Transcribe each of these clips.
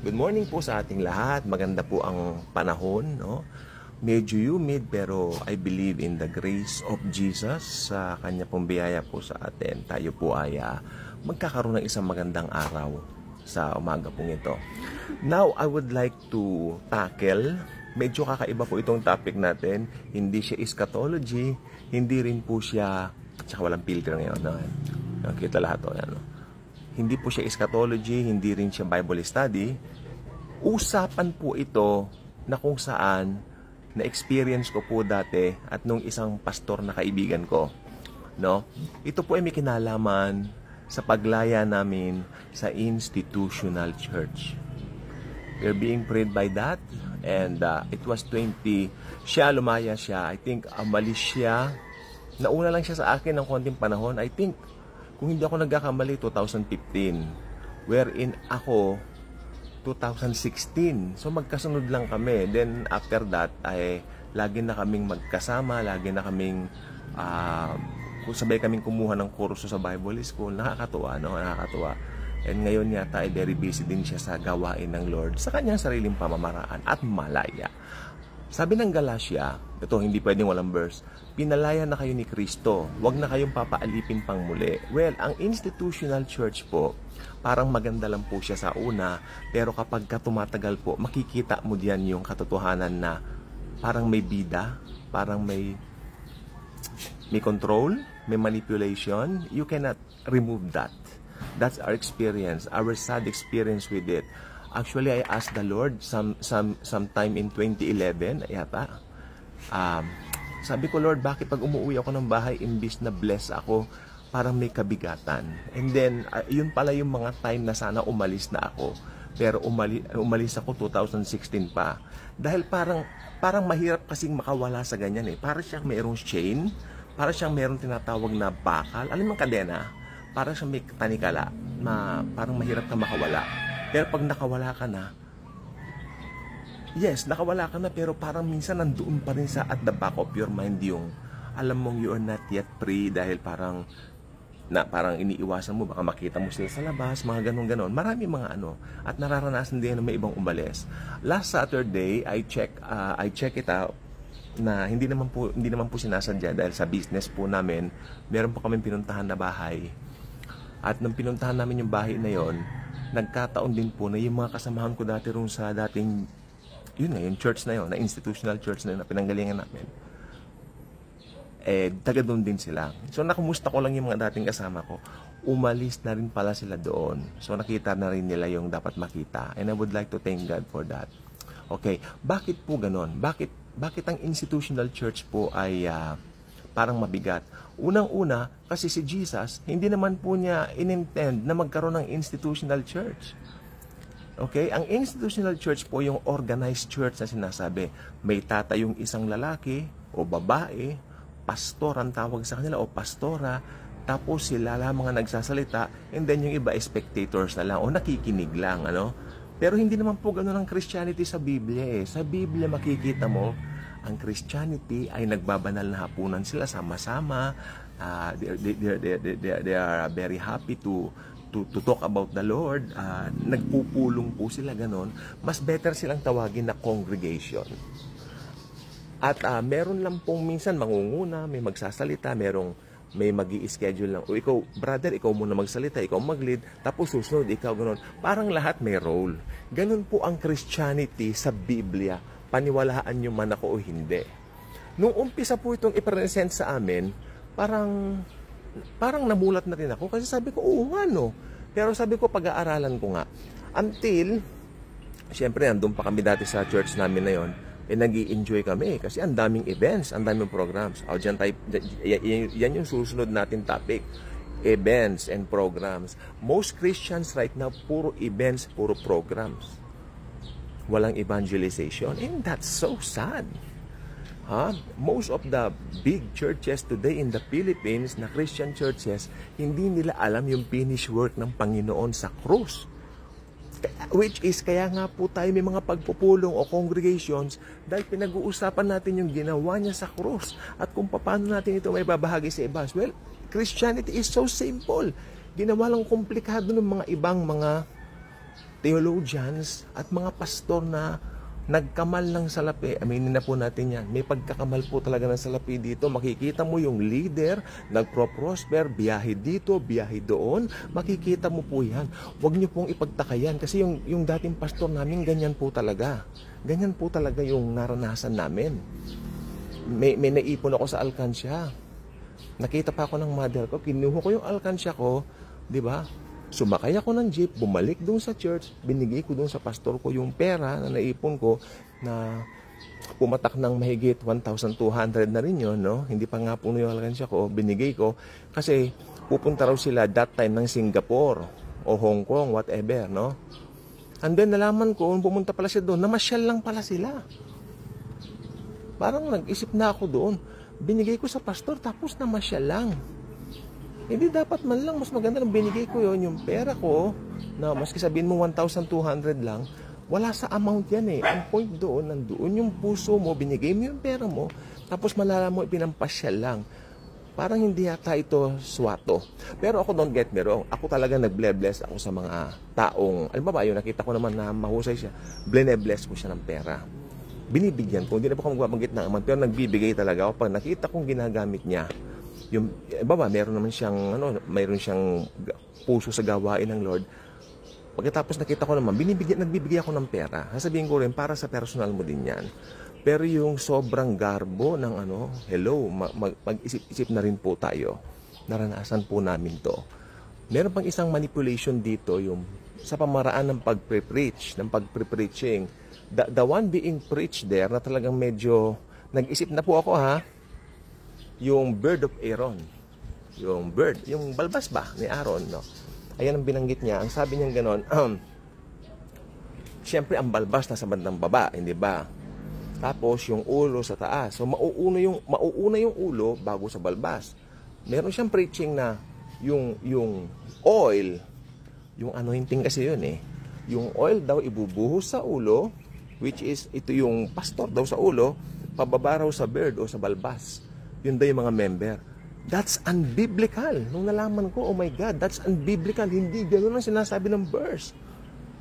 Good morning po sa ating lahat. Maganda po ang panahon, no? Medyo humid pero I believe in the grace of Jesus. Sa kanya pong biyaya po sa atin, tayo po ay magkakaroon ng isang magandang araw sa umaga pong ito. Now, I would like to tackle, medyo kakaiba po itong topic natin. Hindi siya eschatology, hindi rin po siya, tsaka walang filter ngayon, no? Nakita lahat o yan, no? Hindi po siya eschatology, hindi rin siya Bible study. Usapan po ito na kung saan na-experience ko po dati at nung isang pastor na kaibigan ko. No? Ito po ay may kinalaman sa paglaya namin sa institutional church. We're being prayed by that and it was 20. Siya, lumaya siya. I think umalis siya. Nauna lang siya sa akin ng konting panahon. I think kung hindi ako nagkakamali, 2015. Wherein ako, 2016. So, magkasunod lang kami. Then, after that, ay lagi na kaming magkasama, lagi na kaming, sabay kaming kumuha ng kurso sa Bible School. Nakakatuwa, no? Nakakatuwa. And ngayon yata ay very busy din siya sa gawain ng Lord sa kanyang sariling pamamaraan at malaya. Sabi ng Galatia, ito hindi pwedeng walang verse, pinalaya na kayo ni Kristo, huwag na kayong papaalipin pang muli. Well, ang institutional church po, parang maganda lang po siya sa una, pero kapag tumatagal po, makikita mo diyan yung katotohanan na parang may bida, parang may control, may manipulation. You cannot remove that. That's our experience, our sad experience with it. Actually, I asked the Lord sometime in 2011, yata. Sabi ko, Lord, bakit pag umuwi ako ng bahay, imbis na bless ako, parang may kabigatan. And then, yun pala yung mga time na sana umalis na ako. Pero umalis ako 2016 pa. Dahil parang mahirap kasing makawala sa ganyan eh. Parang siyang mayroong chain, parang siyang mayroong tinatawag na bakal. Alam mo kadena? Parang siyang may tanikala na parang mahirap ka makawala. Pero pag nakawala ka na, yes, nakawala ka na, pero parang minsan nandoon pa rin sa at the back of your mind yung alam mong you are not yet free dahil parang iniiwasan mo, baka makita mo sila sa labas, mga ganon-ganon. Marami mga at nararanasan din na may ibang umalis. Last Saturday, I check it out na hindi naman po sinasadya dahil sa business po namin, meron po kami pinuntahan na bahay. At nung pinuntahan namin yung bahay na yon, nagkataon din po na yung mga kasamahan ko dati rin sa dating, yung church na yon, na institutional church na yun, na pinanggalingan namin, taga doon din sila. So, nakumusta ko lang yung mga dating kasama ko. Umalis na rin pala sila doon. So, nakita na rin nila yung dapat makita. And I would like to thank God for that. Okay, bakit po ganon? Bakit ang institutional church po ay parang mabigat? Unang-una, kasi si Jesus, hindi naman po niya inintend na magkaroon ng institutional church. Okay? Ang institutional church po yung organized church na sinasabi. May tatayong isang lalaki o babae, pastor ang tawag sa kanila o pastora, tapos sila lang mga nagsasalita, and then yung iba spectators na lang o nakikinig lang, Pero hindi naman po ganoon ang Christianity sa Biblia eh. Sa Biblia makikita mo, ang Christianity ay nagbabanal na hapunan sila sama-sama. They are very happy to talk about the Lord. Nagpupulong po sila ganon. Mas better silang tawagin na congregation. At meron lang pong minsan mangunguna, may magsasalita, may magi-schedule lang. O ikaw, brother, ikaw muna magsalita, ikaw mag-lead, tapos susunod, ikaw ganon. Parang lahat may role. Ganon po ang Christianity sa Biblia. Paniwalaan nyo man ako o hindi. Nung umpisa po itong i-present sa amin, parang namulat na rin ako. Kasi sabi ko, oo nga no. Pero sabi ko, pag-aaralan ko nga. Until, syempre, nandun pa kami dati sa church namin na yon, nag-i-enjoy kami. Kasi ang daming events, ang daming programs. Yan yung susunod natin topic. Events and programs. Most Christians right now, puro events, puro programs. Walang evangelization, and that's so sad. Most of the big churches today in the Philippines, na Christian churches, hindi nila alam yung finished work ng Panginoon sa krus. Which is, kaya nga po tayo may mga pagpupulong o congregations dahil pinag-uusapan natin yung ginawa niya sa krus at kung paano natin ito may babahagi sa iba. Well, Christianity is so simple. Ginawa lang komplikado ng mga ibang mga theologians at mga pastor na nagkamal ng salapi. Aminin na po natin yan. May pagkakamal po talaga ng salapi dito. Makikita mo yung leader, nagpro-prosper, biyahe dito, biyahe doon. Makikita mo po yan. Huwag niyo pong ipagtakayan kasi yung dating pastor namin, ganyan po talaga. Ganyan po talaga yung naranasan namin. May naipon ako sa alkansya. Nakita pa ako ng mother ko, kinuha ko yung alkansya ko, di ba? Sumakay ako ng jeep, bumalik doon sa church, binigay ko doon sa pastor ko yung pera na naipon ko na pumatak ng mahigit 1,200 na rin yun, no? Hindi pa nga puno yung alkansya ko, binigay ko kasi pupunta raw sila that time ng Singapore o Hong Kong, whatever, no? And then nalaman ko, pumunta pala siya doon, namasyal lang pala sila. Parang nag-isip na ako doon, binigay ko sa pastor tapos namasyal lang. Hindi dapat man lang, mas maganda nang binigay ko yon yung pera ko, na maski sabihin mo 1,200 lang, wala sa amount yan eh. Ang point doon, nandoon yung puso mo, binigay mo yung pera mo, tapos malala mo ipinampasyal lang. Parang hindi yata ito swato. Pero ako, don't get me wrong, ako talaga nag-bless ako sa mga taong, alam ba yun, nakita ko naman na mahusay siya, bless ko siya ng pera. Binibigyan ko, hindi na po ako magbabanggit na amount, pero nagbibigay talaga ako pag nakita kong ginagamit niya. Yung meron naman siyang mayroon siyang puso sa gawain ng Lord. Pagkatapos nakita ko naman, nagbibigay ako ng pera. Sasabihin ko rin para sa personal mo din 'yan. Pero yung sobrang garbo ng hello, mag-isip-isip na rin po tayo. Naranasan po namin 'to. Meron pang isang manipulation dito, yung sa pamaraan ng pagpre-preach, ng pagpre-preaching. The one being preached there na talagang medyo nag-isip na po ako yung bird of Aaron. Yung balbas ba ni Aaron, no? Ayan ang binanggit niya. Ang sabi niya gano'n, siyempre ang balbas na sa bandang baba, hindi ba? Tapos yung ulo sa taas. So mauuna yung ulo bago sa balbas. Meron siyang preaching na yung oil, yung anointing kasi yun eh. Yung oil daw ibubuhos sa ulo, which is ito yung pastor daw sa ulo, pababa raw sa bird o sa balbas. Yun daw yung mga member. That's unbiblical. Nung nalaman ko, oh my God, that's unbiblical. Hindi gano'n ang sinasabi ng verse.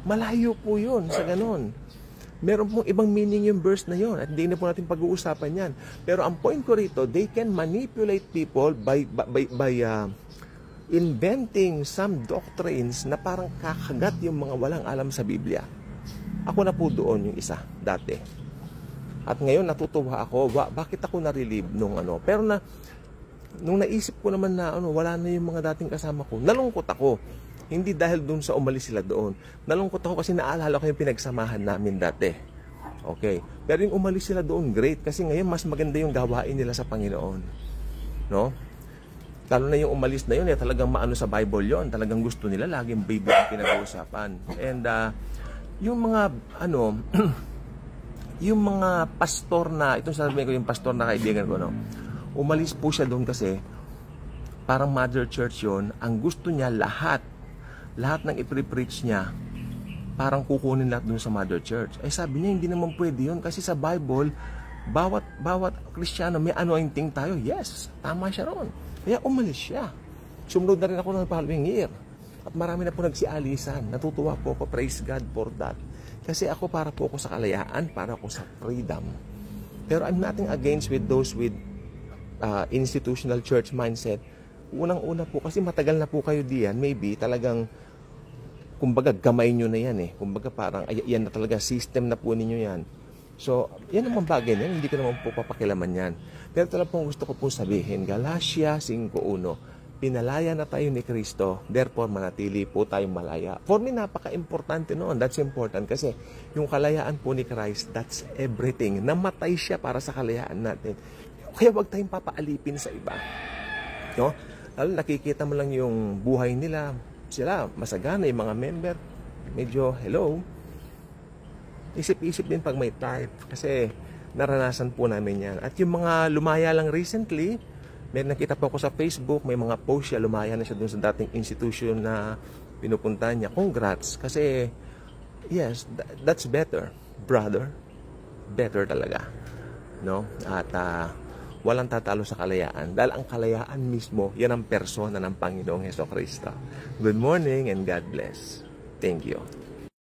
Malayo po yun sa gano'n. Meron pong ibang meaning yung verse na yun at hindi na po natin pag-uusapan yan. Pero ang point ko rito, they can manipulate people by inventing some doctrines na parang kakagat yung mga walang alam sa Biblia. Ako na po doon yung isa dati. At ngayon natutuwa ako, bakit ako na-relieve nung Pero nung naisip ko naman na wala na yung mga dating kasama ko, nalungkot ako. Hindi dahil doon sa umalis sila doon. Nalungkot ako kasi naalala ko yung pinagsamahan namin dati. Okay. Pero yung umalis sila doon, great. Kasi ngayon mas maganda yung gawain nila sa Panginoon. No? Lalo na yung umalis na yun, talagang maano sa Bible yon. Talagang gusto nila, laging Bible ang pinag-uusapan. And yung mga yung mga pastor na, itong sasabihin ko yung pastor na kaibigan ko, umalis po siya doon kasi parang mother church yon. Ang gusto niya lahat ng ipre-preach niya, parang kukunin lahat doon sa mother church. Sabi niya, hindi naman pwede yun kasi sa Bible, bawat Kristiyano may anointing tayo. Yes, tama siya ron. Kaya umalis siya. Sumunod na rin ako ng following year. At marami na po nagsialisan. Natutuwa po ako, praise God for that. Kasi ako para po ako sa kalayaan, para ako sa freedom. Pero I'm nothing against with those with institutional church mindset. Unang-una po, kasi matagal na po kayo diyan, maybe talagang, kumbaga gamay nyo na yan eh. Kumbaga parang, yan na talaga, system na po ninyo yan. So, yan naman bagay na yan, hindi ko naman po papakilaman yan. Pero talagang gusto ko po sabihin, Galatia 5:1, pinalaya na tayo ni Kristo, therefore manatili po tayong malaya. For me, napaka-importante noon. That's important kasi yung kalayaan po ni Christ, that's everything. Namatay siya para sa kalayaan natin. Kaya wag tayong papaalipin sa iba. No? Lalo nakikita mo lang yung buhay nila, sila, masagana, yung mga member, medyo, hello. Isip-isip din pag may type kasi naranasan po namin yan. At yung mga lumaya lang recently, may nakita po ako sa Facebook, may mga post siya, lumaya na siya dun sa dating institution na pinupuntahan niya. Congrats, kasi yes, that's better, brother. Better talaga. No? At walang tatalo sa kalayaan. Dahil ang kalayaan mismo, yan ang persona ng Panginoong Hesukristo. Good morning and God bless. Thank you.